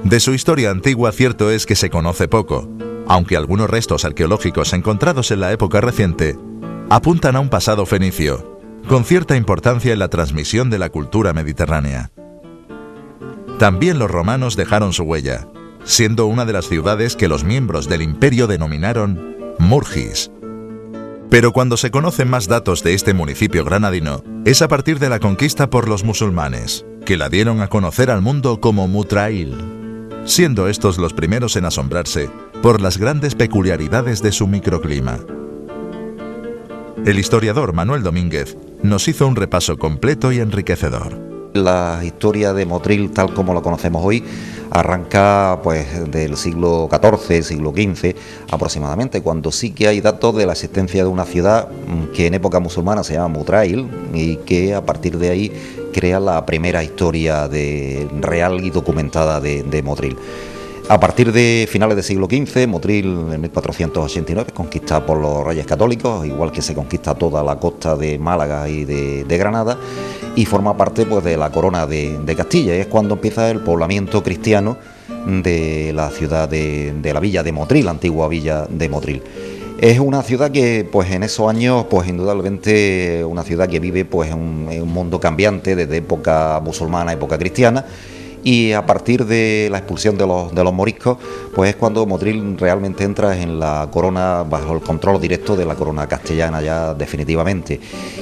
De su historia antigua cierto es que se conoce poco, aunque algunos restos arqueológicos encontrados en la época reciente apuntan a un pasado fenicio, con cierta importancia en la transmisión de la cultura mediterránea. También los romanos dejaron su huella, siendo una de las ciudades que los miembros del imperio denominaron Murgis. Pero cuando se conocen más datos de este municipio granadino, es a partir de la conquista por los musulmanes, que la dieron a conocer al mundo como Mutrail, siendo estos los primeros en asombrarse por las grandes peculiaridades de su microclima. El historiador Manuel Domínguez nos hizo un repaso completo y enriquecedor. La historia de Motril, tal como la conocemos hoy, arranca pues del siglo XIV, siglo XV aproximadamente, cuando sí que hay datos de la existencia de una ciudad que en época musulmana se llama Mutrail y que a partir de ahí crea la primera historia real y documentada de Motril. A partir de finales del siglo XV, Motril en 1489 es conquistada por los reyes católicos, igual que se conquista toda la costa de Málaga y de Granada, y forma parte pues de la corona de Castilla. Y es cuando empieza el poblamiento cristiano de la ciudad de la villa de Motril, la antigua villa de Motril. Es una ciudad que pues en esos años pues indudablemente una ciudad que vive pues en un mundo cambiante desde época musulmana a época cristiana. Y a partir de la expulsión de los moriscos, pues es cuando Motril realmente entra en la corona, bajo el control directo de la corona castellana ya definitivamente.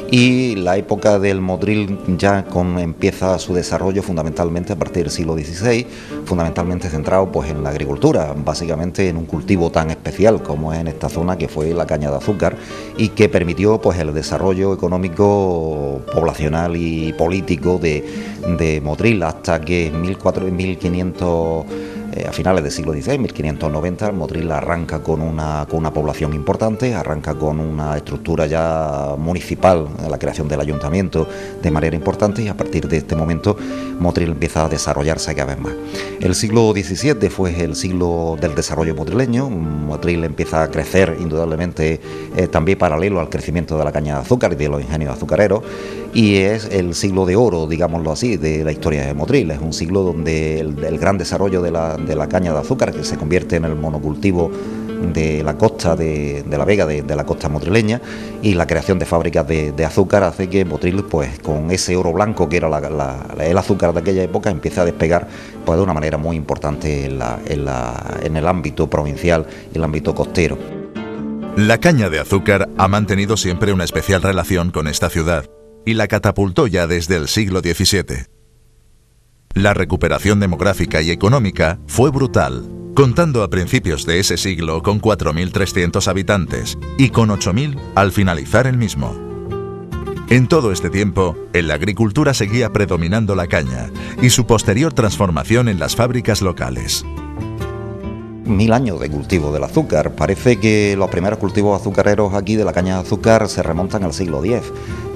Y la época del Motril ya empieza su desarrollo fundamentalmente a partir del siglo XVI, fundamentalmente centrado pues en la agricultura, básicamente en un cultivo tan especial como es en esta zona, que fue la caña de azúcar, y que permitió pues el desarrollo económico, poblacional y político de Motril, hasta que en 1500, a finales del siglo XVI, 1590, Motril arranca con una población importante, arranca con una estructura ya municipal, la creación del ayuntamiento de manera importante, y a partir de este momento Motril empieza a desarrollarse cada vez más. El siglo XVII fue el siglo del desarrollo motrileño. Motril empieza a crecer indudablemente también paralelo al crecimiento de la caña de azúcar y de los ingenios azucareros, y es el siglo de oro, digámoslo así, de la historia de Motril. Es un siglo donde el gran desarrollo de la caña de azúcar, que se convierte en el monocultivo de la costa de la Vega, de la costa motrileña, y la creación de fábricas de azúcar hace que Motril, pues con ese oro blanco que era el azúcar de aquella época, empiece a despegar pues de una manera muy importante en el ámbito provincial y el ámbito costero. La caña de azúcar ha mantenido siempre una especial relación con esta ciudad y la catapultó ya desde el siglo XVII. La recuperación demográfica y económica fue brutal, contando a principios de ese siglo con 4.300 habitantes y con 8.000 al finalizar el mismo. En todo este tiempo, en la agricultura seguía predominando la caña y su posterior transformación en las fábricas locales. 1000 años de cultivo del azúcar. Parece que los primeros cultivos azucareros aquí de la caña de azúcar se remontan al siglo X.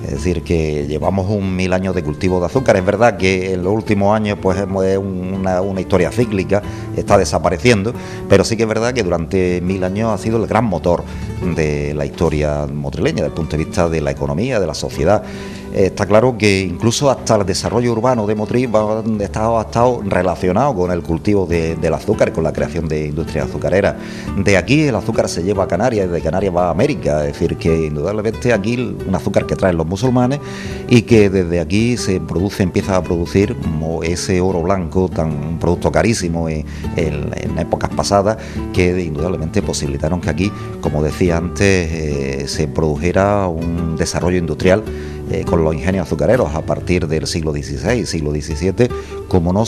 Es decir, que llevamos 1000 años de cultivo de azúcar. Es verdad que en los últimos años pues es una historia cíclica, está desapareciendo, pero sí que es verdad que durante 1000 años ha sido el gran motor de la historia motrileña, desde el punto de vista de la economía, de la sociedad. Está claro que incluso hasta el desarrollo urbano de Motril ha estado relacionado con el cultivo del azúcar, con la creación de industrias azucareras. De aquí el azúcar se lleva a Canarias y de Canarias va a América, es decir, que indudablemente aquí un azúcar que traen los musulmanes y que desde aquí empieza a producir ese oro blanco, un producto carísimo en épocas pasadas, que indudablemente posibilitaron que aquí, como decía antes, se produjera un desarrollo industrial con los ingenios azucareros a partir del siglo XVI, siglo XVII, como no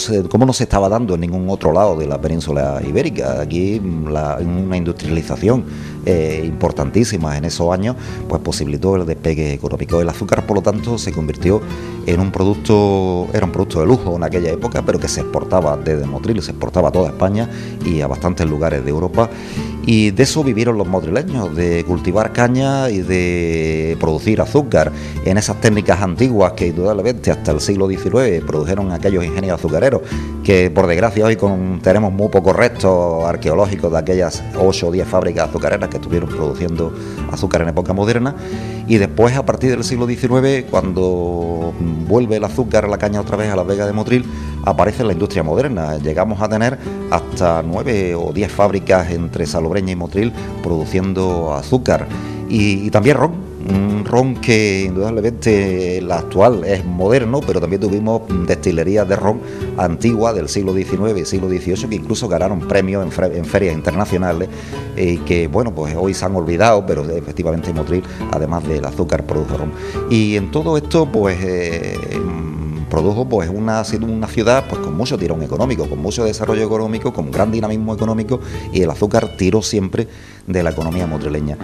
se estaba dando en ningún otro lado de la península ibérica. Aquí una industrialización importantísima en esos años pues posibilitó el despegue económico. El azúcar, por lo tanto, se convirtió en un producto de lujo en aquella época, pero que se exportaba desde Motril, se exportaba a toda España y a bastantes lugares de Europa. Y de eso vivieron los motrileños, de cultivar caña y de producir azúcar en esas técnicas antiguas que indudablemente hasta el siglo XIX produjeron aquellos ingenios azucareros, que por desgracia hoy tenemos muy pocos restos arqueológicos de aquellas 8 o 10 fábricas azucareras que estuvieron produciendo azúcar en época moderna. Y después, a partir del siglo XIX, cuando vuelve el azúcar, la caña otra vez a la Vega de Motril, aparece la industria moderna. Llegamos a tener hasta 9 o 10 fábricas entre Salobreña y Motril produciendo azúcar. Y también ron. Un ron que indudablemente el actual es moderno, pero también tuvimos destilerías de ron antiguas del siglo XIX y siglo XVIII que incluso ganaron premios en ferias internacionales, que bueno, pues hoy se han olvidado, pero efectivamente Motril, además del azúcar, produjo ron. Y en todo esto, pues produjo pues una ciudad pues con mucho tirón económico, con mucho desarrollo económico, con gran dinamismo económico, y el azúcar tiró siempre de la economía motrileña.